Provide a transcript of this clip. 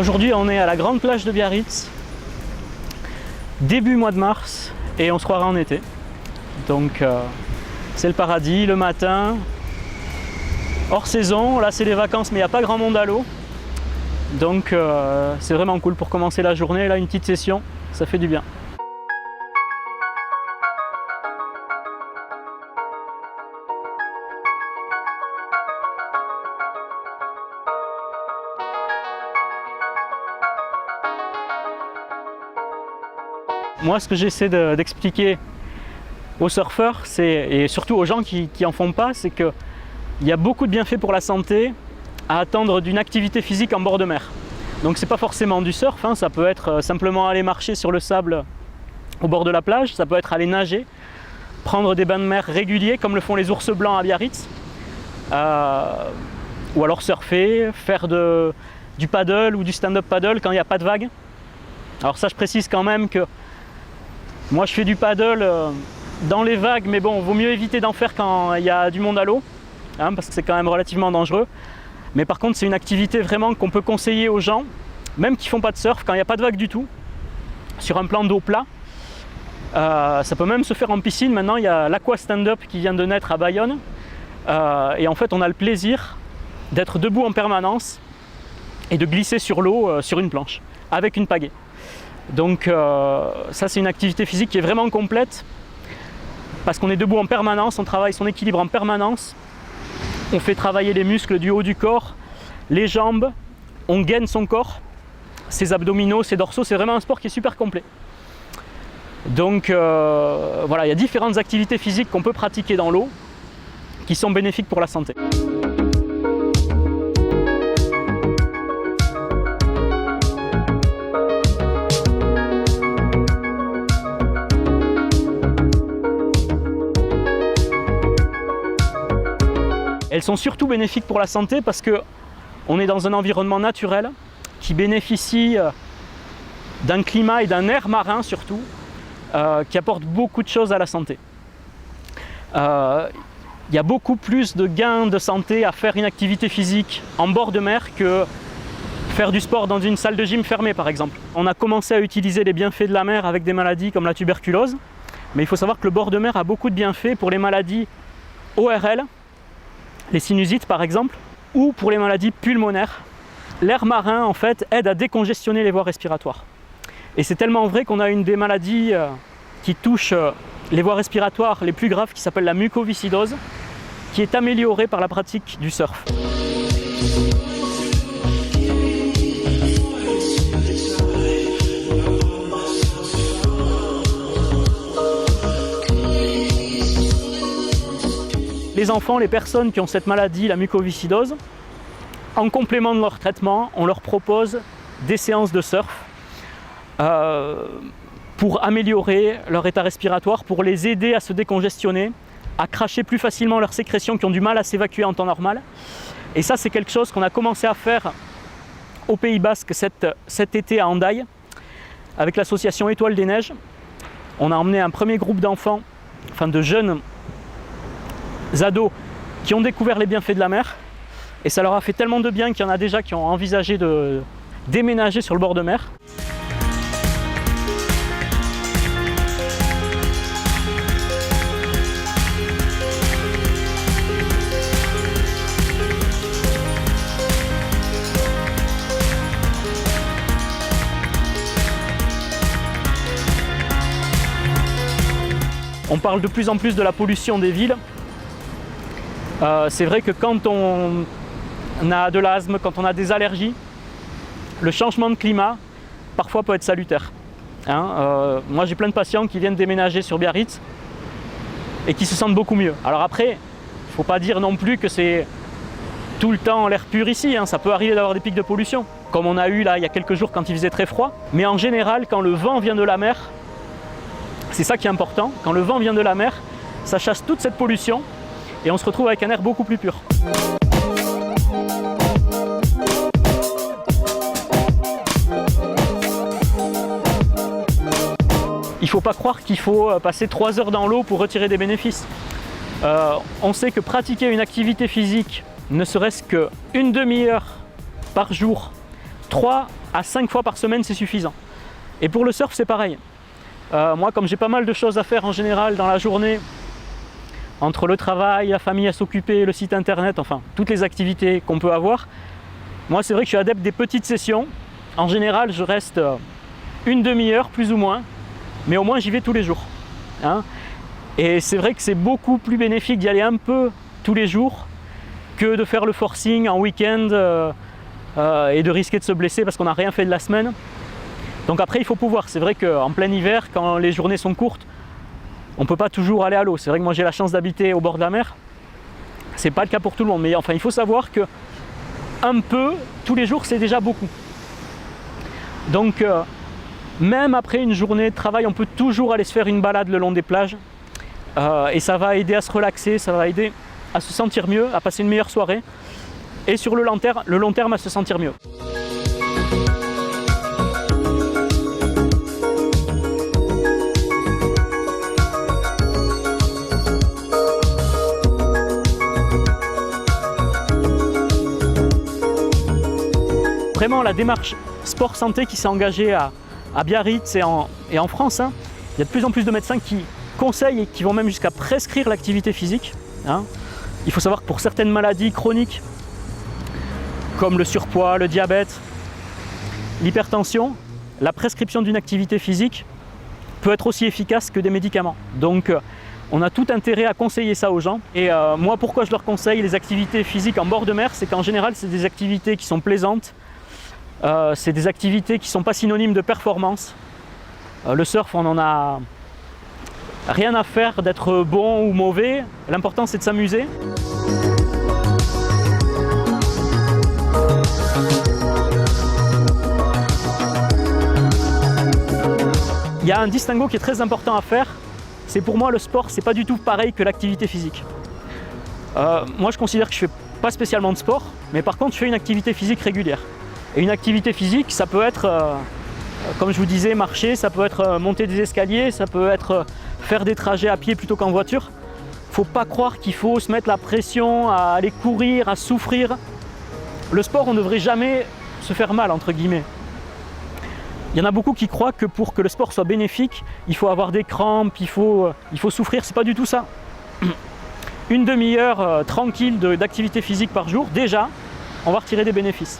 Aujourd'hui, on est à la grande plage de Biarritz, début mois de mars, et on se croirait en été. Donc c'est le paradis, le matin, hors saison. Là c'est les vacances, mais il n'y a pas grand monde à l'eau. Donc c'est vraiment cool pour commencer la journée. Là, une petite session, ça fait du bien. Moi, ce que j'essaie d'expliquer aux surfeurs, et surtout aux gens qui n'en font pas, c'est qu'il y a beaucoup de bienfaits pour la santé à attendre d'une activité physique en bord de mer. Donc c'est pas forcément du surf, hein, ça peut être simplement aller marcher sur le sable au bord de la plage, ça peut être aller nager, prendre des bains de mer réguliers comme le font les ours blancs à Biarritz, ou alors surfer, faire du paddle ou du stand-up paddle quand il n'y a pas de vagues. Alors ça, je précise quand même que moi je fais du paddle dans les vagues, mais bon, vaut mieux éviter d'en faire quand il y a du monde à l'eau, hein, parce que c'est quand même relativement dangereux. Mais par contre, c'est une activité vraiment qu'on peut conseiller aux gens, même qui ne font pas de surf, quand il n'y a pas de vagues du tout, sur un plan d'eau plat. Ça peut même se faire en piscine. Maintenant, il y a l'Aqua Stand-Up qui vient de naître à Bayonne. Et en fait, on a le plaisir d'être debout en permanence et de glisser sur l'eau sur une planche, avec une pagaie. Donc ça, c'est une activité physique qui est vraiment complète, parce qu'on est debout en permanence, on travaille son équilibre en permanence. On fait travailler les muscles du haut du corps, les jambes, on gaine son corps, ses abdominaux, ses dorsaux. C'est vraiment un sport qui est super complet. Donc voilà, il y a différentes activités physiques qu'on peut pratiquer dans l'eau qui sont bénéfiques pour la santé. Elles sont surtout bénéfiques pour la santé parce qu'on est dans un environnement naturel qui bénéficie d'un climat et d'un air marin surtout, qui apporte beaucoup de choses à la santé. Il y a beaucoup plus de gains de santé à faire une activité physique en bord de mer que faire du sport dans une salle de gym fermée par exemple. On a commencé à utiliser les bienfaits de la mer avec des maladies comme la tuberculose, mais il faut savoir que le bord de mer a beaucoup de bienfaits pour les maladies ORL, les sinusites par exemple, ou pour les maladies pulmonaires. L'air marin en fait aide à décongestionner les voies respiratoires. Et c'est tellement vrai qu'on a une des maladies qui touche les voies respiratoires les plus graves qui s'appelle la mucoviscidose, qui est améliorée par la pratique du surf. Les enfants, les personnes qui ont cette maladie, la mucoviscidose, en complément de leur traitement, on leur propose des séances de surf pour améliorer leur état respiratoire, pour les aider à se décongestionner, à cracher plus facilement leurs sécrétions qui ont du mal à s'évacuer en temps normal. Et ça, c'est quelque chose qu'on a commencé à faire au Pays Basque cet été à Hendaye, avec l'association Étoile des Neiges. On a emmené un premier groupe d'enfants, enfin de jeunes ados qui ont découvert les bienfaits de la mer, et ça leur a fait tellement de bien qu'il y en a déjà qui ont envisagé de déménager sur le bord de mer. On parle de plus en plus de la pollution des villes. C'est vrai que quand on a de l'asthme, quand on a des allergies, le changement de climat parfois peut être salutaire. Hein, moi j'ai plein de patients qui viennent déménager sur Biarritz et qui se sentent beaucoup mieux. Alors après, il ne faut pas dire non plus que c'est tout le temps l'air pur ici, hein. Ça peut arriver d'avoir des pics de pollution, comme on a eu là il y a quelques jours quand il faisait très froid. Mais en général, quand le vent vient de la mer, c'est ça qui est important, quand le vent vient de la mer, ça chasse toute cette pollution et on se retrouve avec un air beaucoup plus pur. Il ne faut pas croire qu'il faut passer 3 heures dans l'eau pour retirer des bénéfices. On sait que pratiquer une activité physique, ne serait-ce qu'une demi-heure par jour, 3 à 5 fois par semaine, c'est suffisant. Et pour le surf, c'est pareil. Moi, comme j'ai pas mal de choses à faire en général dans la journée, entre le travail, la famille à s'occuper, le site internet, enfin, toutes les activités qu'on peut avoir, moi, c'est vrai que je suis adepte des petites sessions. En général, je reste une demi-heure, plus ou moins, mais au moins, j'y vais tous les jours. Hein. Et c'est vrai que c'est beaucoup plus bénéfique d'y aller un peu tous les jours que de faire le forcing en week-end et de risquer de se blesser parce qu'on n'a rien fait de la semaine. Donc après, il faut pouvoir. C'est vrai qu'en plein hiver, quand les journées sont courtes, on ne peut pas toujours aller à l'eau. C'est vrai que moi, j'ai la chance d'habiter au bord de la mer. Ce n'est pas le cas pour tout le monde. Mais enfin, il faut savoir que un peu, tous les jours, c'est déjà beaucoup. Donc, même après une journée de travail, on peut toujours aller se faire une balade le long des plages. Et ça va aider à se relaxer, ça va aider à se sentir mieux, à passer une meilleure soirée. Et sur le long terme à se sentir mieux. Vraiment la démarche sport santé qui s'est engagée à Biarritz et en France, hein. Il y a de plus en plus de médecins qui conseillent et qui vont même jusqu'à prescrire l'activité physique. Hein. Il faut savoir que pour certaines maladies chroniques, comme le surpoids, le diabète, l'hypertension, la prescription d'une activité physique peut être aussi efficace que des médicaments. Donc on a tout intérêt à conseiller ça aux gens. Et moi, pourquoi je leur conseille les activités physiques en bord de mer, c'est qu'en général, c'est des activités qui sont plaisantes. C'est des activités qui ne sont pas synonymes de performance. Le surf, on n'en a rien à faire d'être bon ou mauvais. L'important, c'est de s'amuser. Il y a un distinguo qui est très important à faire. C'est pour moi, le sport, c'est pas du tout pareil que l'activité physique. Moi, je considère que je ne fais pas spécialement de sport, mais par contre, je fais une activité physique régulière. Et une activité physique, ça peut être, comme je vous disais, marcher, ça peut être monter des escaliers, ça peut être faire des trajets à pied plutôt qu'en voiture. Il ne faut pas croire qu'il faut se mettre la pression à aller courir, à souffrir. Le sport, on ne devrait jamais se faire mal, entre guillemets. Il y en a beaucoup qui croient que pour que le sport soit bénéfique, il faut avoir des crampes, il faut souffrir. C'est pas du tout ça. Une demi-heure tranquille d'activité physique par jour, déjà, on va retirer des bénéfices.